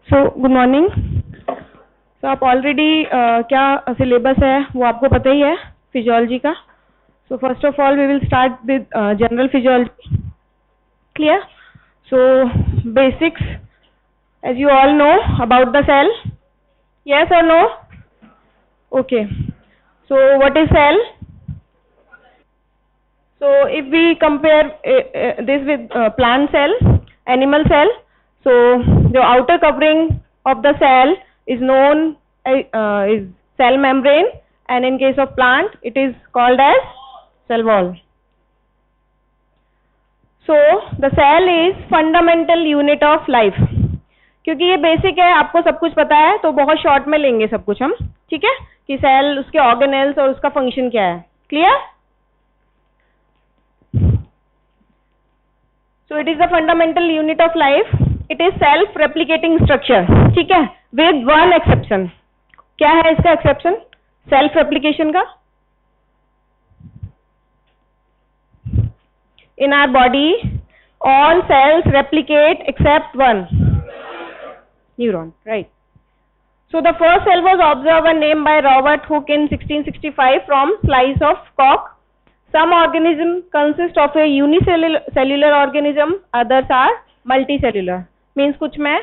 So good morning. तो आप already क्या सिलेबस है वो आपको पता ही है फिजियोलॉजी का। So first of all we will start with general physiology. Clear? So basics as you all know about the cell. Yes or no? Okay. So what is cell? So if we compare this with plant cell, animal cell, so the outer covering of the cell is known is cell membrane, and in case of plant it is called as cell wall. So the cell is fundamental unit of life. क्योंकि ये basic है, आपको सब कुछ पता है, तो बहुत शॉर्ट में लेंगे सब कुछ हम, ठीक है, कि सेल, उसके ऑर्गेनेल्स और उसका फंक्शन क्या है। Clear? So it is the fundamental unit of life. It is self replicating structure, ठीक है, विद वन एक्सेप्शन। क्या है इसका एक्सेप्शन सेल्फ रेप्लिकेशन का? In our body all cells replicate except one, neuron, right? So the first cell was observed and named by Robert Hooke in 1665 from slice of cock. Some organism consist of a unicellular organism, others are multicellular. Means कुछ में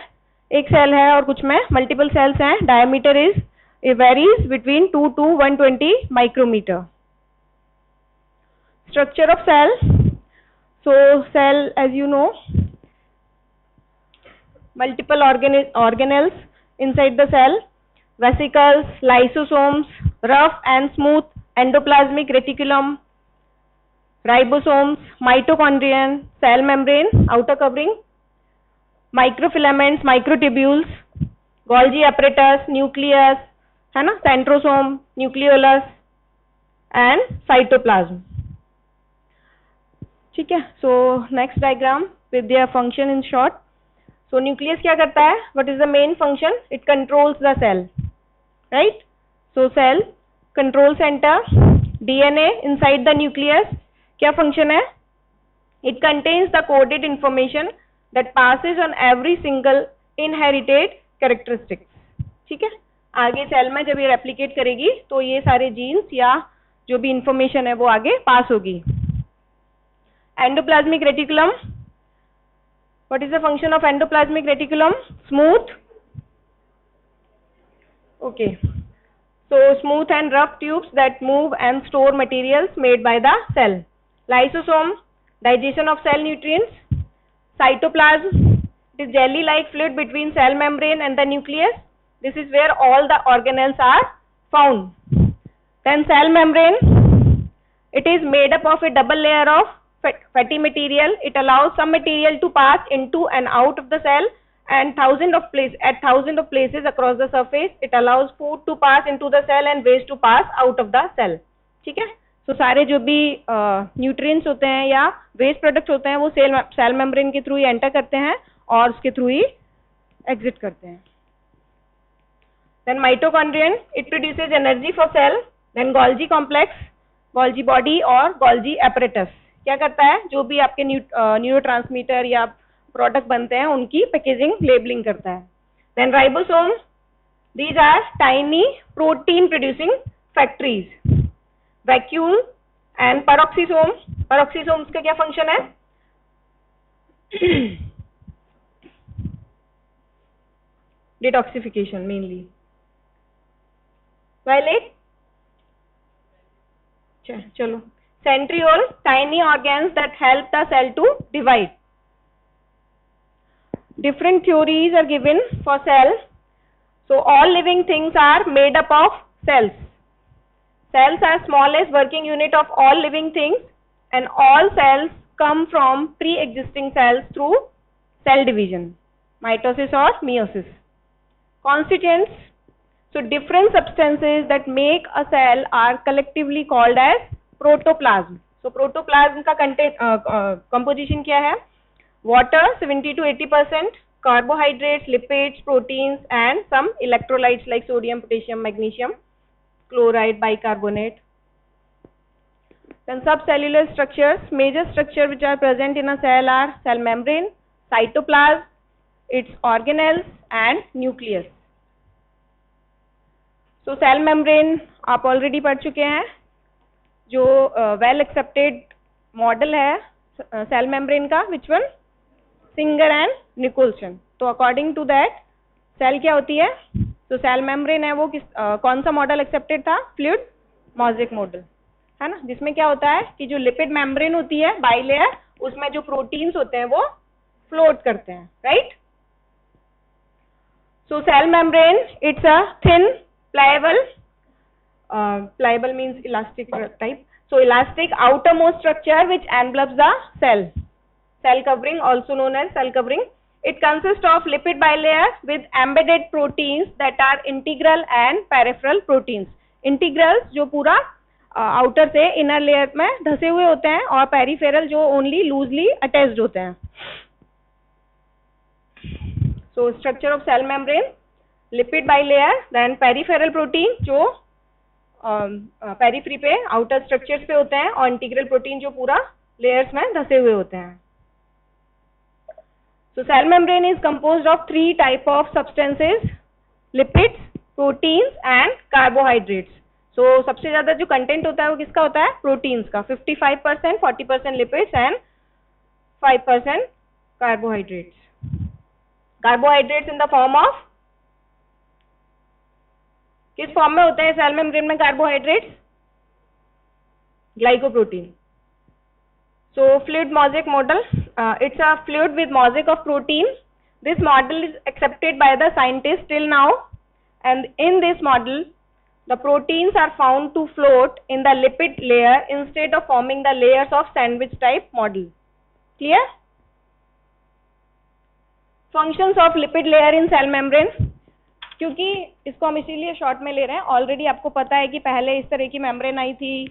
एक cell है और कुछ में multiple cells हैं. Diameter is it varies between 2 to 120 micrometer. Structure of cell. So cell, as you know, multiple organelles inside the cell, vesicles, lysosomes, rough and smooth endoplasmic reticulum, ribosomes, mitochondrion, cell membrane, outer covering, microfilaments, microtubules, Golgi apparatus, nucleus, है ना, centrosome, nucleolus and cytoplasm. ठीक है, so next diagram with their function in short. So nucleus क्या करता है? What is the main function? It controls the cell, right? So cell control center, DNA inside the nucleus, क्या function है? It contains the coded information that passes on every single inherited characteristics. ठीक है, आगे cell में जब ये replicate करेगी तो ये सारे जीन्स या जो भी इंफॉर्मेशन है वो आगे पास होगी. Endoplasmic reticulum. What is the function of endoplasmic reticulum? Smooth. Okay. So smooth and rough tubes that move and store materials made by the cell. Lysosome, digestion of cell nutrients. Cytoplasm, it is jelly-like fluid between cell membrane and the nucleus. This is where all the organelles are found. Then cell membrane, it is made up of a double layer of fatty material. It allows some material to pass into and out of the cell, and thousands of places across the surface. It allows food to pass into the cell and waste to pass out of the cell. ठीक है, तो सारे जो भी nutrients होते हैं या waste products होते हैं वो सेल मेम्ब्रेन के थ्रू ही एंटर करते हैं और उसके थ्रू ही एग्जिट करते हैं. Then mitochondrion, it produces energy for cell. Then Golgi complex, Golgi body और Golgi apparatus क्या करता है? जो भी आपके न्यूरोट्रांसमीटर या प्रोडक्ट बनते हैं उनकी पैकेजिंग, लेबलिंग करता है. Then ribosome, these are tiny protein producing factories. Vacuole and peroxisome. Peroxisomes का क्या फंक्शन है? Detoxification mainly. वायलेट, चलो. Centriole, tiny organs that help the cell to divide. Different theories are given for cell. So all living things are made up of cells. Cells are smallest working unit of all living things, and all cells come from pre-existing cells through cell division, mitosis or meiosis. Constituents, so different substances that make a cell are collectively called as protoplasm. So protoplasm का composition क्या है? Water 70 to 80%, carbohydrates, lipids, proteins and some electrolytes like sodium, potassium, magnesium, chloride, bicarbonate. Then subcellular structures, major structure which are present in a cell are cell membrane, cytoplasm, its organelles and nucleus. So cell membrane आप already पढ़ चुके हैं. जो well accepted model है cell membrane का, which one? Singer and Nicolson. तो according to that cell क्या होती है? तो सेल मेम्ब्रेन है वो कौन सा मॉडल एक्सेप्टेड था? फ्लूइड मोज़ेक मॉडल, है ना, जिसमें क्या होता है कि जो लिपिड मेम्ब्रेन होती है बाइलेयर, उसमें जो प्रोटीन्स होते हैं वो फ्लोट करते हैं, right? So cell membrane it's a thin pliable means elastic type. So elastic outermost structure which envelops the cell covering, also known as cell covering. It consists of lipid bilayer with embedded proteins that are integral and peripheral proteins. Integrals जो पूरा outer से inner layer में धसे हुए होते हैं, और peripheral जो only loosely attached होते हैं. So structure of cell membrane: lipid bilayer, then peripheral protein जो पेरिफ्री पे आउटर स्ट्रक्चर्स पे होते हैं, और इंटीग्रल प्रोटीन जो पूरा लेयर्स में धसे हुए होते हैं. So cell membrane is composed of 3 type of substances: lipids, proteins and carbohydrates. So सबसे ज्यादा जो कंटेंट होता है वो किसका होता है? प्रोटीन्स का, 55%, 40% lipids and 5% carbohydrates. Carbohydrates in the form of, किस फॉर्म में होते हैं सेल मेम्ब्रेन में carbohydrates? Glycoprotein. So fluid mosaic model, it's a fluid with mosaic of protein. This model is accepted by the scientist till now, and in this model the proteins are found to float in the lipid layer instead of forming the layers of sandwich type model. Clear? Functions of lipid layer in cell membrane. क्योंकि इसको हम इसीलिए short में ले रहे हैं, already आपको पता है कि पहले इस तरह की मेम्ब्रेन आई थी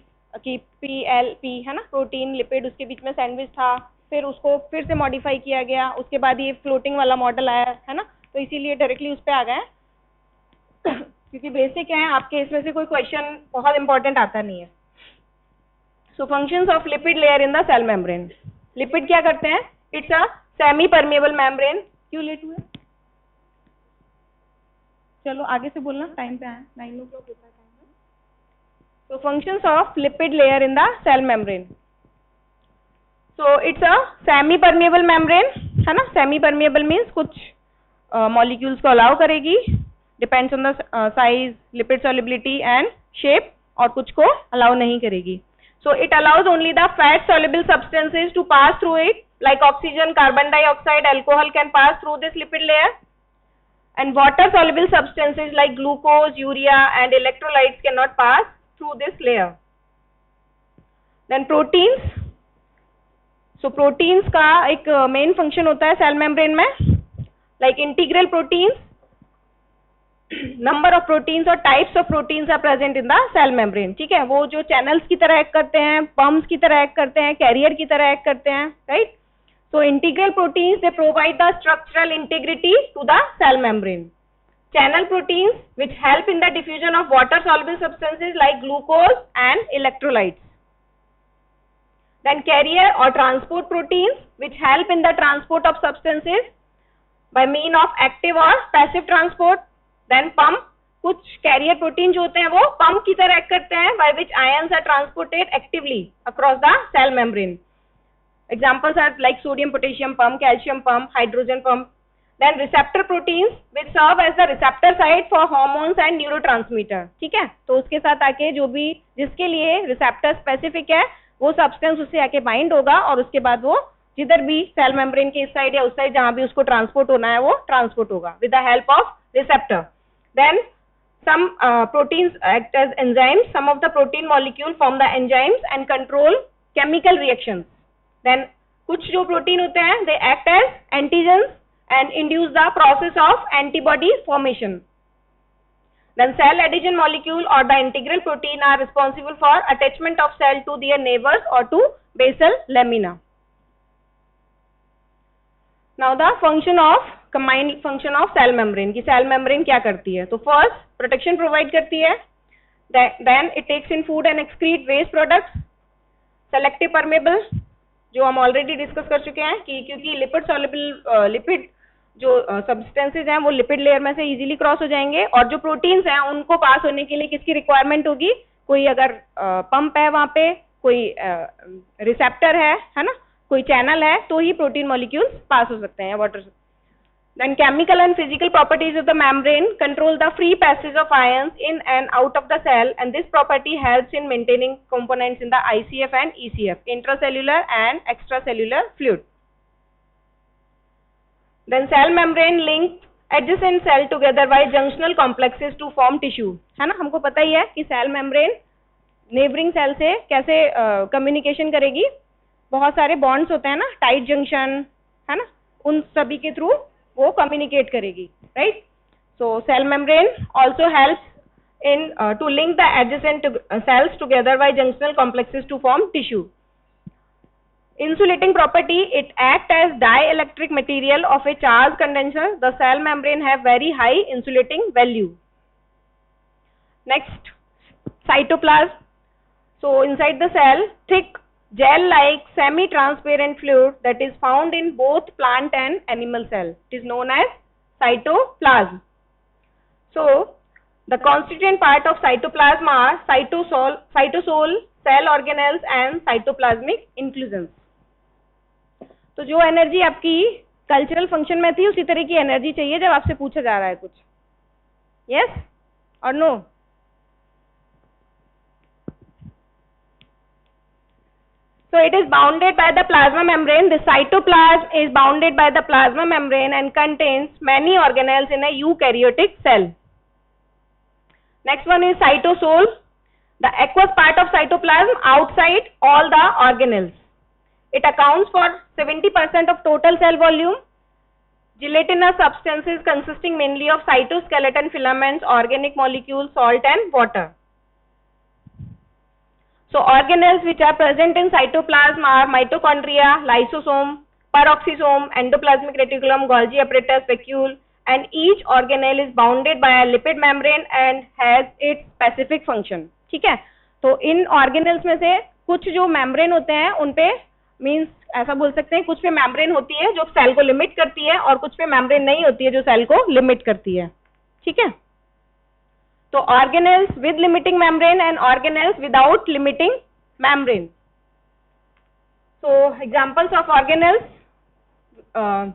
कि PLP, है ना, प्रोटीन लिपिड, उसके बीच में सैंडविच था, फिर उसको फिर से मॉडिफाई किया गया, उसके बाद ये फ्लोटिंग वाला मॉडल आया, है ना. तो इसीलिए डायरेक्टली उस पर आ गए क्योंकि बेसिक है, आपके इसमें से कोई क्वेश्चन बहुत इंपॉर्टेंट आता नहीं है. So functions of lipid layer in the cell membrane. Lipid क्या करते हैं? It's a semi permeable membrane. क्यों लेट हुए? चलो आगे से बोलना, टाइम पे आए, 9 o'clock होता है time. So functions of lipid layer in the cell membrane. So it's a semi permeable membrane, है ना. semi permeable means कुछ molecules को allow करेगी, depends on the size, lipid solubility and shape, और कुछ को allow नहीं करेगी. So it allows only the fat soluble substances to pass through it, like oxygen, carbon dioxide, alcohol can pass through this lipid layer. And water soluble substances like glucose, urea and electrolytes cannot pass through this layer. Then proteins. So proteins का एक main function होता है cell membrane में, like integral proteins. Number of proteins और types of proteins are present in the cell membrane. ठीक है, वो जो channels की तरह act करते हैं, pumps की तरह act करते हैं, carrier की तरह act करते हैं, right? So integral proteins, they provide the structural integrity to the cell membrane. Channel proteins which help in the diffusion of water soluble substances like glucose and electrolytes. Then carrier or transport proteins which help in the transport of substances by mean of active or passive transport. Then pump, कुछ carrier protein जो होते हैं वो pump की तरह act करते हैं, by which ions are transported actively across the cell membrane. Examples are like sodium potassium pump, calcium pump, hydrogen pump. Then receptor proteins which serve as the receptor site for hormones and neurotransmitter. ठीक है, तो उसके साथ आके जो भी जिसके लिए रिसेप्टर स्पेसिफिक है वो सब्सटेंस उससे आके बाइंड होगा, और उसके बाद वो जिधर भी सेल मेम्ब्रेन के इस साइड या उस साइड जहां भी उसको ट्रांसपोर्ट होना है वो ट्रांसपोर्ट होगा with the help of receptor. Then some proteins act as enzymes. Some of the protein molecule form the enzymes and control chemical reactions. Then कुछ जो प्रोटीन होते हैं they act as antigens and induce the process of antibody formation. Then cell adhesion molecule or the integral protein are responsible for attachment of cell to their neighbors or to basal lamina. Now the function of combined function of cell membrane. कि cell membrane क्या करती है? तो first protection provide करती है, then it takes in food and excrete waste products. Selective permeable जो हम already discuss कर चुके हैं कि क्योंकि लिपिड सॉल्युबल लिपिड जो सब्सटेंसेज हैं वो लिपिड लेयर में से इजीली क्रॉस हो जाएंगे, और जो प्रोटीन्स हैं उनको पास होने के लिए किसकी रिक्वायरमेंट होगी, कोई अगर पंप है वहां पे, कोई रिसेप्टर है ना, कोई चैनल है, तो ही प्रोटीन मॉलिक्यूल्स पास हो सकते हैं water. Then chemical and physical properties of the membrane control the free passage of ions in and out of the cell, and this property helps in maintaining components in the ICF and ECF, intracellular and extracellular fluid. Then cell membrane link adjacent cell together by junctional complexes to form tissue, है ना, हमको पता ही है कि cell membrane neighboring cell से कैसे communication करेगी, बहुत सारे bonds होते हैं ना, tight junction, है ना, उन सभी के थ्रू वो communicate करेगी, right? So cell membrane also helps in to link the adjacent cells together by junctional complexes to form tissue. Insulating property, it acts as dielectric material of a charge condenser. The cell membrane have very high insulating value. Next, cytoplasm. So inside the cell, thick gel-like semi-transparent fluid that is found in both plant and animal cell. It is known as cytoplasm. So the constituent part of cytoplasm are cytosol, cell organelles and cytoplasmic inclusions. तो जो energy आपकी cultural function में थी उसी तरह की energy चाहिए जब आपसे पूछा जा रहा है कुछ, यस और no? So it is bounded by the plasma membrane. The cytoplasm is bounded by the plasma membrane and contains many organelles in a eukaryotic cell. Next one is cytosol, the aqueous part of cytoplasm outside all the organelles. It accounts for 70% of total cell volume. Gelatinous substances consisting mainly of cytoskeleton filaments, organic molecules, salt and water. So organelles which are present in cytoplasm are mitochondria, lysosome, peroxisome, endoplasmic reticulum, Golgi apparatus, vacuole, and each organelle is bounded by a lipid membrane and has its specific function. ठीक है, तो इन organelles में से कुछ जो membrane होते हैं उन पे मीन्स ऐसा बोल सकते हैं कुछ पे membrane होती है जो सेल को लिमिट करती है और कुछ पे membrane नहीं होती है जो सेल को लिमिट करती है, ठीक है। तो organelles with limiting membrane and organelles without limiting membrane. So examples of organelles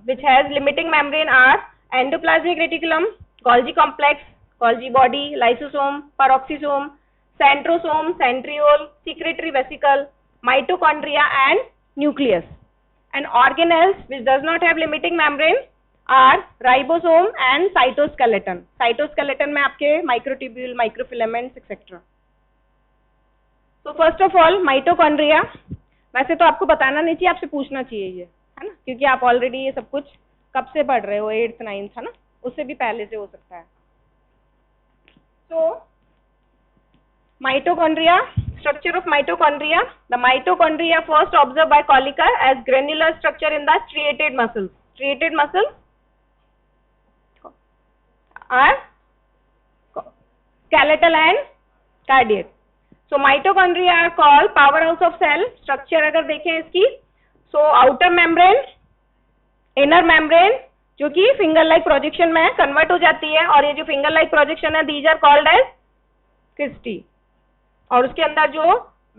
which has limiting membrane are endoplasmic reticulum, Golgi complex, Golgi body, lysosome, peroxisome, centrosome, centriole, secretory vesicle, mitochondria and nucleus. And organelles which does not have limiting membrane are ribosome and cytoskeleton. Cytoskeleton में आपके microtubule, microfilaments etc. So first of all mitochondria, वैसे तो आपको बताना नहीं चाहिए, आपसे पूछना चाहिए ये, है ना, क्योंकि आप ऑलरेडी ये सब कुछ कब से पढ़ रहे हो, 8th 9th, है ना, उससे भी पहले से हो सकता है। So mitochondria, structure of mitochondria. The mitochondria first observed by Kolliker as granular structure in the striated muscles. Striated muscles are skeletal and cardiac. So mitochondria are called powerhouse of cell. Structure अगर देखें इसकी, so outer membrane, inner membrane जो कि finger like projection में convert हो जाती है, और ये जो finger like projection है these are called as cristae. और उसके अंदर जो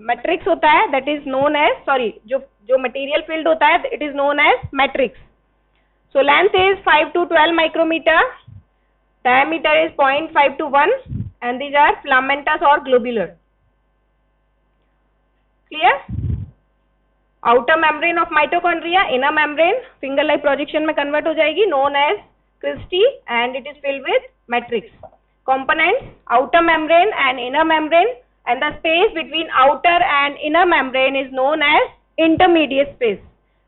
मैट्रिक्स होता है that is known as जो material field होता है it is known as matrix. So length is 5 to 12 micrometer. Diameter is 0.5 to 1 and these are filamentous or globular. Clear? Outer membrane of mitochondria, inner membrane finger like projection में convert हो जाएगी, known as cristae, and it is filled with matrix. Components: outer membrane and inner membrane, and the space between outer and inner membrane is known as intermediate space.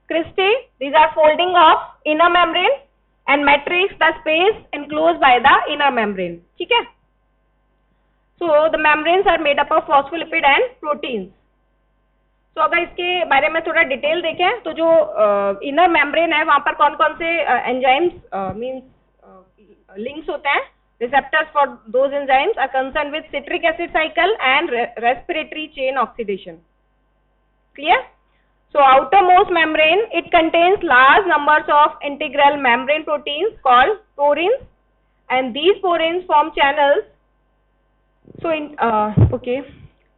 Cristae, these are folding of inner membrane, and matrix, the space enclosed by the inner membrane. ठीक है? So the membranes are made up of phospholipid and proteins. So अगर इसके बारे में थोड़ा detail देखें तो जो इनर मेम्ब्रेन है वहां पर कौन कौन से एंजाइम्स मींस लिंक्स होते हैं. Receptors for those enzymes are concerned with citric acid cycle and respiratory chain oxidation. Clear? So outermost membrane, it contains large numbers of integral membrane proteins called porins, and these porins form channels. So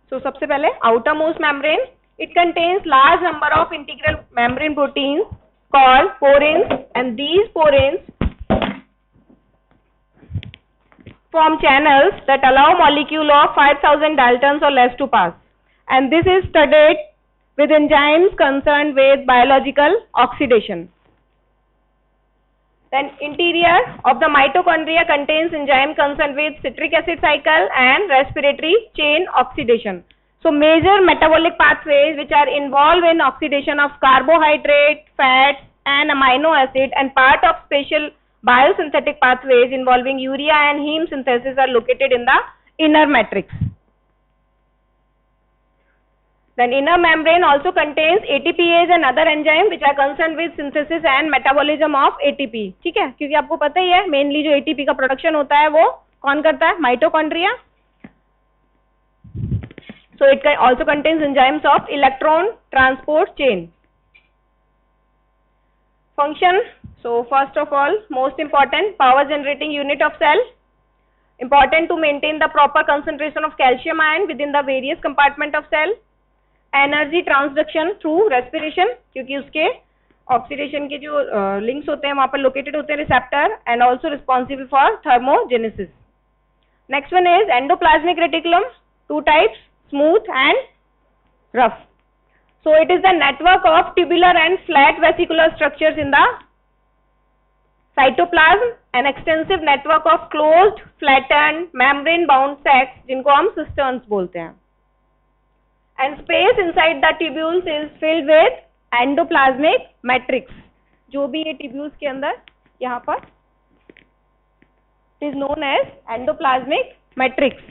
so सबसे पहले outermost membrane, it contains large number of integral membrane proteins called porins, and these porins form channels that allow molecule of 5000 Daltons or less to pass, and this is studied with enzymes concerned with biological oxidation. Then interior of the mitochondria contains enzyme concerned with citric acid cycle and respiratory chain oxidation. So major metabolic pathways which are involved in oxidation of carbohydrate, fat and amino acid, and part of special biosynthetic pathways involving urea and heme synthesis are located in the inner matrix. Then inner membrane also contains ATPase and other enzymes which are concerned with synthesis and metabolism of ATP. ठीक है, क्योंकि आपको पता ही है mainly जो ATP का production होता है वो कौन करता है? Mitochondria. So it also contains enzymes of electron transport chain. Function. So first of all, most important, power generating unit of cell. Important to maintain the proper concentration of calcium ion within the various compartment of cell. Energy transduction through respiration, क्योंकि उसके oxidation के जो links होते हैं वहां पर located होते हैं receptor, and also responsible for thermogenesis. Next one is endoplasmic reticulum, two types, smooth and rough. So it is the network of tubular and flat vesicular structures in the cytoplasm, an extensive network of closed flatten membrane bound sacs जिनको हम सिस्टर्न्स बोलते हैं. And space inside the tubules is filled with endoplasmic matrix. जो भी ये tubules के अंदर यहाँ पर it is known as endoplasmic matrix.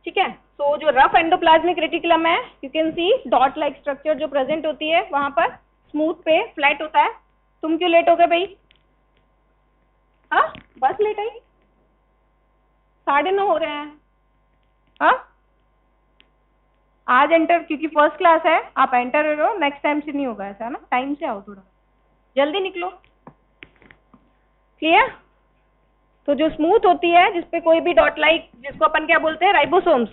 ठीक है. So जो rough endoplasmic reticulum है, you can see dot like structure जो present होती है वहाँ पर smooth पे flat होता है. तुम क्यों लेट हो गए भाई? हाँ, बस लेट आई. 9:30 हो रहे हैं. हाँ, आज एंटर, क्योंकि फर्स्ट क्लास है, आप एंटर हो रहे हो, नेक्स्ट टाइम से नहीं होगा ऐसा ना. टाइम से आओ, थोड़ा जल्दी निकलो. क्लियर? तो जो स्मूथ होती है जिसपे कोई भी डॉट लाइक, जिसको अपन क्या बोलते हैं, राइबोसोम्स,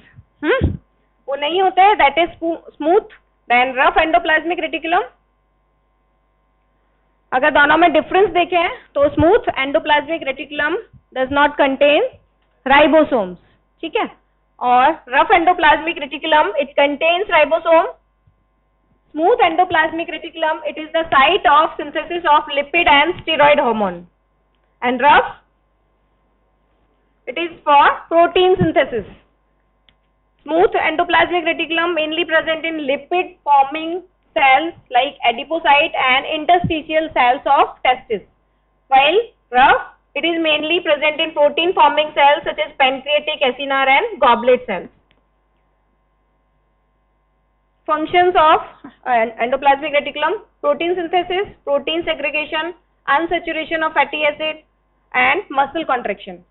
वो नहीं होते हैं, that is smooth. Then rough endoplasmic reticulum. अगर दोनों में डिफरेंस देखें तो smooth endoplasmic reticulum does not contain ribosomes. ठीक है. और rough endoplasmic reticulum, it contains ribosome. Smooth endoplasmic reticulum, it is the site of synthesis of lipid and steroid hormone. And rough, it is for protein synthesis. Smooth endoplasmic reticulum mainly present in lipid forming cells like adipocyte and interstitial cells of testis, while rough, it is mainly present in protein forming cells such as pancreatic, acinar and goblet cells. Functions of endoplasmic reticulum: protein synthesis, protein segregation, unsaturation of fatty acid and muscle contraction.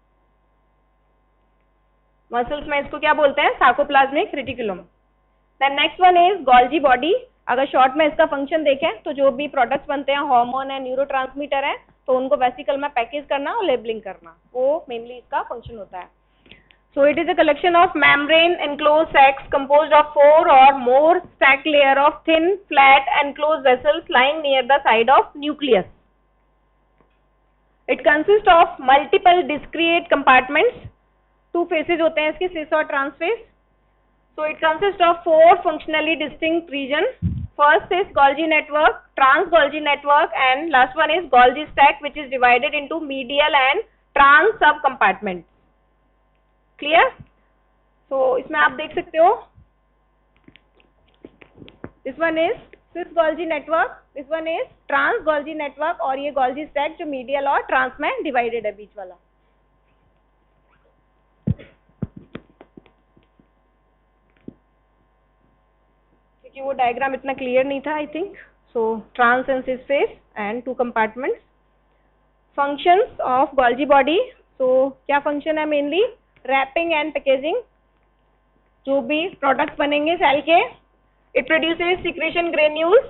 Muscles में इसको क्या बोलते हैं? Sarcoplasmic reticulum. Then next one is Golgi body. अगर short में इसका function देखें तो जो भी प्रोडक्ट्स बनते हैं, हार्मोन है, न्यूरोट्रांसमीटर है, तो उनको वेसिकल में पैकेज करना और लेबलिंग करना, वो मेनली इसका फंक्शन होता है. So it is a collection of membrane enclose sacs composed of 4 और more sac layer of thin flat enclose vessels lying near the side of nucleus. It consist of multiple discrete compartments. 2 phases होते हैं इसके, cis और trans face. So it consist of 4 functionally distinct region. First is Golgi network, trans Golgi network, and last one is Golgi stack which is divided into medial and trans sub compartment. Clear? So इसमें आप देख सकते हो, this one is cis Golgi network, this one is trans Golgi network, और ये Golgi stack जो medial और trans में डिवाइडेड है, बीच वाला. कि वो डायग्राम इतना क्लियर नहीं था I think. So trans and cis face and 2 compartments. Functions of Golgi body. So क्या फंक्शन है? Mainly wrapping and packaging. जो भी प्रोडक्ट्स बनेंगे सेल के, it produces secretion granules,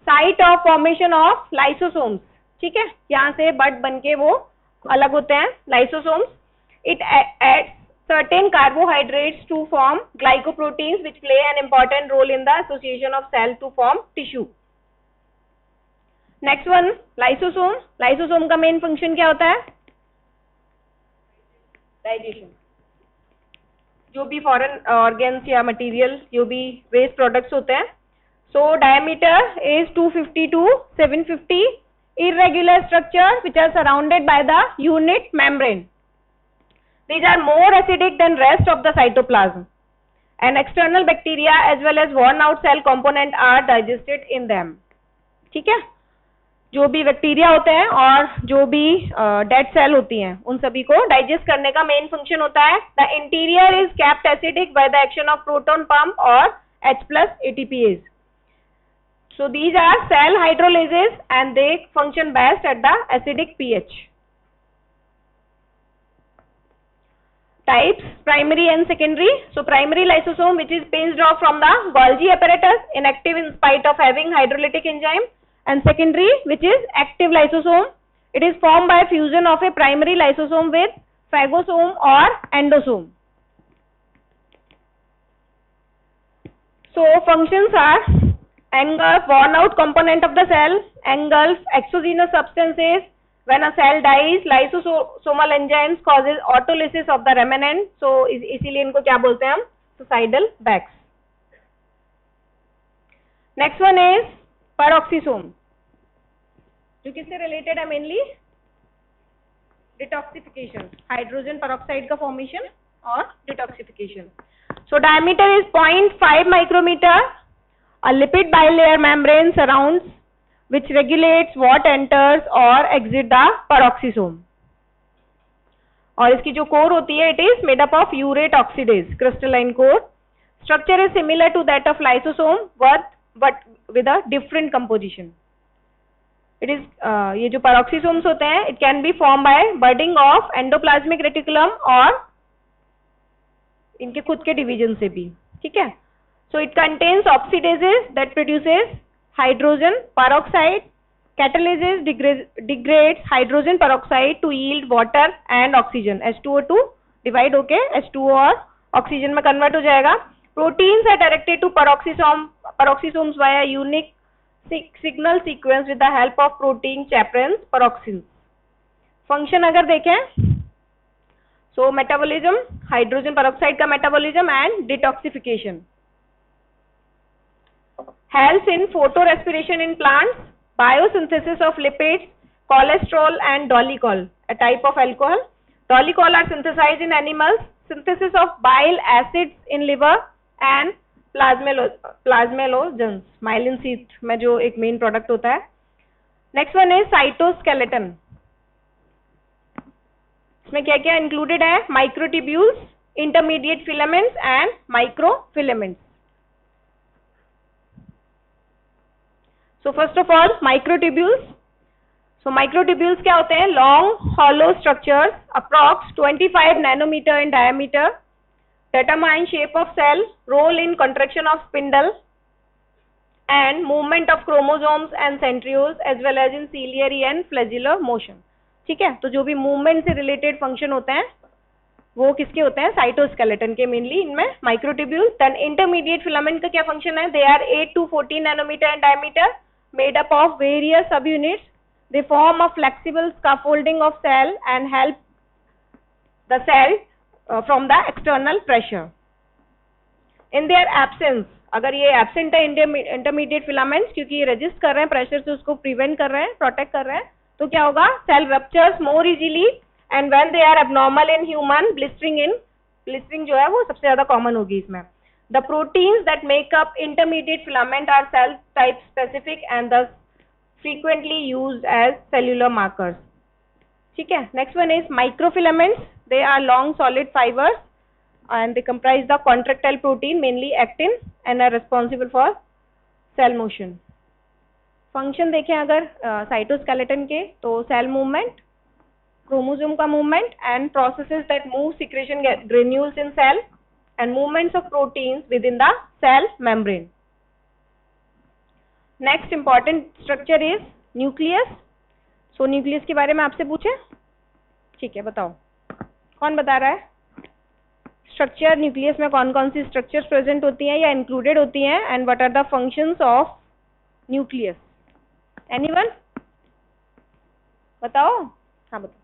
site of formation of lysosomes, ठीक है, यहाँ से बड बन के वो अलग होते हैं lysosomes. It adds certain carbohydrates to form glycoproteins which play an important role in the association of cell to form tissue. Next one, lysosome. Lysosome का main function क्या होता है? Digestion. जो भी foreign organs या material, जो भी waste products होते हैं. So diameter is 250 to 750. Irregular structure which are surrounded by the unit membrane. These are more acidic than rest of the cytoplasm, and external bacteria as well as worn out cell component are digested in them. ठीक है, जो भी bacteria होते हैं और जो भी dead cell होती हैं उन सभी को डाइजेस्ट करने का मेन फंक्शन होता है. The interior is kept acidic by the action of proton pump और H+ ATPase. So these are cell hydrolases and they function best at the acidic pH. Types, primary and secondary. So primary lysosome, which is pinched off from the Golgi apparatus, inactive in spite of having hydrolytic enzyme, and secondary, which is active lysosome. It is formed by fusion of a primary lysosome with phagosome or endosome. So functions are engulf worn out component of the cell, engulf exogenous substances. When a cell dies, lysosomal enzymes causes autolysis of the remnant. So इसीलिए इनको क्या बोलते हैं हम? Suicidal bags. Next one is peroxisome, जो किससे related है mainly? Detoxification, hydrogen peroxide का formation और detoxification. So diameter is 0.5 micrometer. A lipid bilayer membrane surrounds which regulates what enters or exit the peroxisome. और इसकी जो core होती है, it is made up of urate oxidase, crystalline core. Structure is similar to that of lysosome, but with a different composition. It is ये जो peroxisomes होते हैं, it can be formed by budding of endoplasmic reticulum और इनके खुद के division से भी, ठीक है. So it contains oxidases that produces hydrogen peroxide. Catalysis degrades hydrogen peroxide to yield water and oxygen. H2O2 divide होके H2O और oxygen में convert हो जाएगा. Proteins are directed to peroxisomes via unique signal sequence with the help of protein chaperones peroxins. Function अगर देखें, so metabolism, hydrogen peroxide का metabolism and detoxification. Helps in photorespiration in plants, biosynthesis of lipids, cholesterol and dolicol, a type of alcohol. Dolicol are synthesized in animals, synthesis of bile acids in liver and plasmalogens, myelin sheath में जो एक main product होता है. Next one is cytoskeleton. इसमें क्या क्या included है? Microtubules, intermediate filaments and microfilaments. So first of all, microtubules. So microtubules क्या होते हैं? Long hollow structures, approx 25 nanometer in diameter, determine shape of cell, role in contraction of spindle, and movement of chromosomes and centrioles as well as in ciliary and flagellar motion. ठीक है, तो जो भी movement से related function होते हैं वो किसके होते हैं? साइटोस्केलेटन के mainly इनमें microtubules. Then intermediate filament का क्या function है? They are 8 to 14 nanometer in diameter, made up of various subunits. They form a flexible scaffolding of cell and help the cell from the external pressure. In their absence, अगर ये absent है intermediate filaments, क्योंकि ये resist कर रहे हैं pressure से, उसको prevent कर रहे हैं, protect कर रहे हैं, तो क्या होगा? Cell ruptures more easily, and when they are abnormal in human, blistering जो है वो सबसे ज्यादा common होगी इसमें. The proteins that make up intermediate filament are cell type specific and thus frequently used as cellular markers. ठीक है. Next one is microfilaments. They are long solid fibers and they comprise the contractile protein, mainly actin, and are responsible for cell motion. Function देखें अगर cytoskeleton के, तो cell movement, chromosome का movement and processes that move secretion granules in cell and movements of proteins within the cell membrane. Next important structure is nucleus. So nucleus के बारे में आपसे पूछे, ठीक है, बताओ कौन बता रहा है स्ट्रक्चर, न्यूक्लियस में कौन कौन सी स्ट्रक्चर्स प्रेजेंट होती हैं या इंक्लूडेड होती हैं, and what are the functions of nucleus? Anyone बताओ? हाँ बताओ.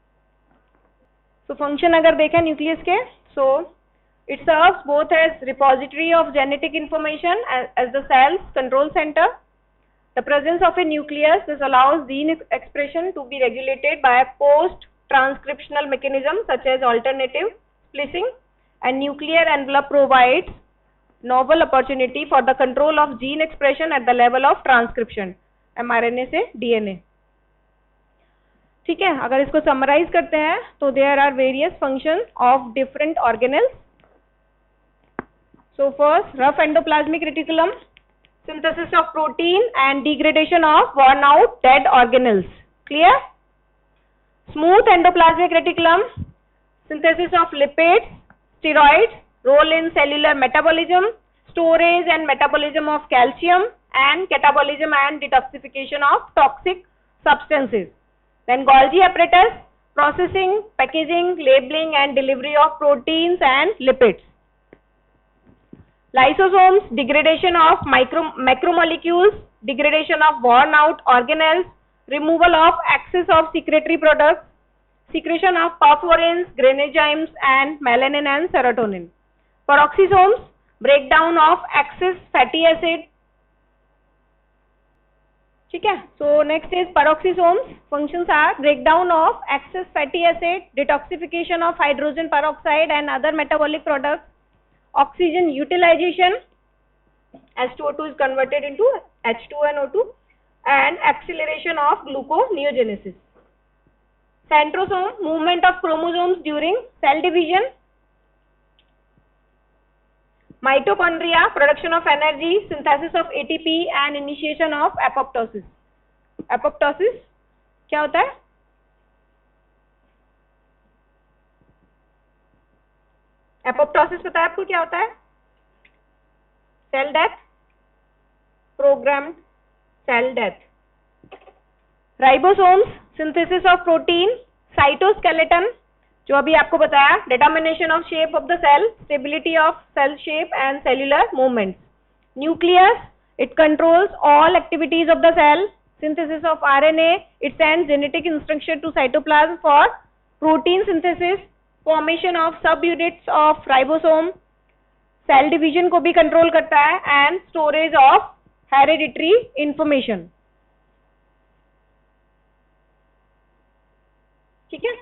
सो फंक्शन अगर देखें न्यूक्लियस के, so it serves both as repository of genetic information as the cell's control centre. The presence of a nucleus, this allows gene expression to be regulated by a post-transcriptional mechanism such as alternative splicing, and nuclear envelope provides novel opportunity for the control of gene expression at the level of transcription, mRNA से DNA. ठीक है, अगर इसको summarize करते हैं तो there are various functions of different organelles. So first, rough endoplasmic reticulum, synthesis of protein and degradation of worn out dead organelles. Clear? Smooth endoplasmic reticulum, synthesis of lipids, steroids, role in cellular metabolism, storage and metabolism of calcium, and catabolism and detoxification of toxic substances. Then Golgi apparatus, processing, packaging, labeling and delivery of proteins and lipids. Lysosomes, degradation of macromolecules, degradation of worn out organelles, removal of excess of secretory products, secretion of perforins, granozymes and melanin and serotonin. Peroxisomes, breakdown of excess fatty acid. ठीक है, so next is peroxisomes. Functions are breakdown of excess fatty acid, detoxification of hydrogen peroxide and other metabolic products, oxygen utilization, H2O2 is converted into H2 and O2, and acceleration of gluconeogenesis. Centrosome, movement of chromosomes during cell division. Mitochondria, production of energy, synthesis of ATP and initiation of apoptosis. Apoptosis क्या होता है? Apoptosis पता है आपको क्या होता है? Cell death, programmed cell death. Ribosomes, synthesis of protein. Cytoskeleton, जो अभी आपको बताया, determination of shape of the cell, stability of cell shape and cellular movements. Nucleus, it controls all activities of the cell. Synthesis of RNA, it sends genetic instruction to cytoplasm for protein synthesis. Formation of subunits of ribosome, cell division को भी control करता है, and storage of hereditary information. ठीक है.